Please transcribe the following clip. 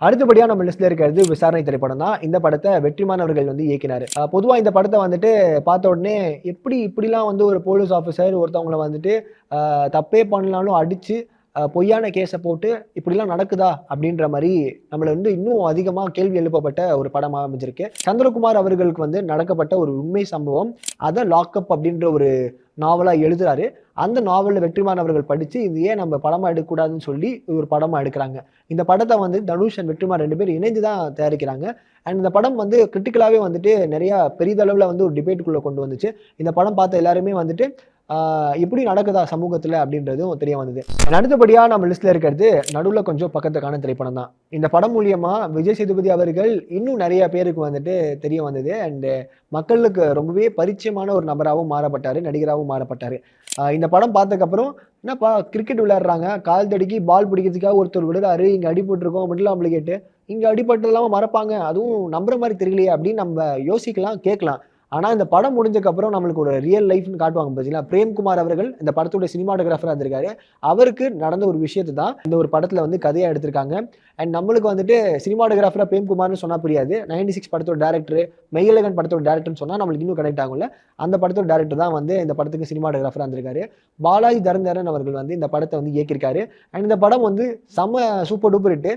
அடுத்தபடியா நம்ம லிஸ்ட்ல இருக்கிறது விசாரணை திரைப்படம் தான். இந்த படத்த வெற்றிமாறன் அவர்கள் வந்து இயக்கினாரு. பொதுவா இந்த படத்த வந்துட்டு பார்த்த உடனே எப்படி இப்படிலாம் வந்து ஒரு போலீஸ் ஆஃபீசர் ஒருத்தவங்கள வந்துட்டு தப்பே பண்ணலாலும் அடிச்சு பொய்யான கேஸ போட்டு இப்படிலாம் நடக்குதா? அப்படின்ற மாரி நம்மள வந்து இன்னும் அதிகமா கேள்வி எழுப்பப்பட்ட ஒரு படமா அமைஞ்சிருக்கு. சந்திரகுமார் அவர்களுக்கு வந்து நடக்கப்பட்ட ஒரு உண்மை சம்பவம். அத லாக்அப் அப்படின்ற ஒரு நாவலா எழுதுறாரு. அந்த நாவல வெற்றிமாறன் அவர்கள் படிச்சு, இது ஏன் நம்ம படமா எடுக்கக்கூடாதுன்னு சொல்லி ஒரு படமா எடுக்குறாங்க. இந்த படத்த வந்து தனுஷ் அண்ட் வெற்றிமாறன் 2 பேரும் இணைந்து தான் தயாரிக்கிறாங்க. அண்ட் இந்த படம் வந்து கிரிட்டிக்கலாவே வந்துட்டு நெறைய பெரிதளவுல வந்து ஒரு டிபேட்க்குள்ள கொண்டு வந்துச்சு. இந்த படம் பார்த்த எல்லாருமே வந்துட்டு, இப்படி நடக்குதா சமூகத்துல அப்படின்றதும் தெரிய வந்தது. அடுத்தபடியா நம்ம லிஸ்ட்ல இருக்கிறது நடுவுல கொஞ்சம் பக்கத்துக்கான திரைப்படம் தான். இந்த படம் மூலியமா விஜய் சேதுபதி அவர்கள் இன்னும் நெறைய பேருக்கு வந்துட்டு தெரிய வந்தது. அண்ட் மக்களுக்கு ரொம்பவே பரிச்சயமான ஒரு நபராவும் மாறப்பட்டாரு. நடிகராவும் மாறப்பட்டாரு. இந்த படம் பார்த்ததுக்கப்புறம், "என்னப்பா கிரிக்கெட் விளையாடுறாங்க. கால் தடுக்கி பால் பிடிக்கிறதுக்காக ஒருத்தர் விடுறாரு. இங்க அடிபட்டுருக்கும் மிடில் ஆம்பிளிகேட்டு. இங்க அடிபட்டதெல்லாமா மறப்பாங்க. அதுவும் நம்புற மாரி தெரியலையே!" அப்படின்னு நம்ம யோசிக்கலாம், கேட்கலாம். ஆனா இந்த படம் முடிஞ்சதுக்கப்புறம் நம்மளுக்கு ஒரு ரியல் லைஃப்ன்னு காட்டுவாங்க பார்த்தீங்களா? பிரேம்குமார் அவர்கள் இந்த படத்தோட சினிமாட்டோகிராஃபரா இருந்திருக்காரு. அவருக்கு நடந்த ஒரு விஷயத்த தான் இந்த ஒரு படத்துல வந்து கதையா எடுத்திருக்காங்க. அண்ட் நம்மளுக்கு வந்துட்டு சினிமாட்டோகிராஃபரா பிரேம்குமார்ன்னு சொன்னா புரியாது. 96 படத்தோட டைரக்டர், மெய்யழகன் படத்தோட டைரக்டர்ன்னு சொன்னா நம்மளுக்கு இன்னும் கனெக்ட் ஆகும்ல. அந்த படத்தோட டைரக்டர் தான் வந்து இந்த படத்துக்கு சினிமாட்டோகிராஃபரா இருந்திருக்காரு. பாலாஜி தரணிதரன் அவர்கள் வந்து இந்த படத்த வந்து இயக்கியிருக்காரு. அண்ட் இந்த படம் வந்து செம்ம சூப்பர் டூப்பர் ஹிட்.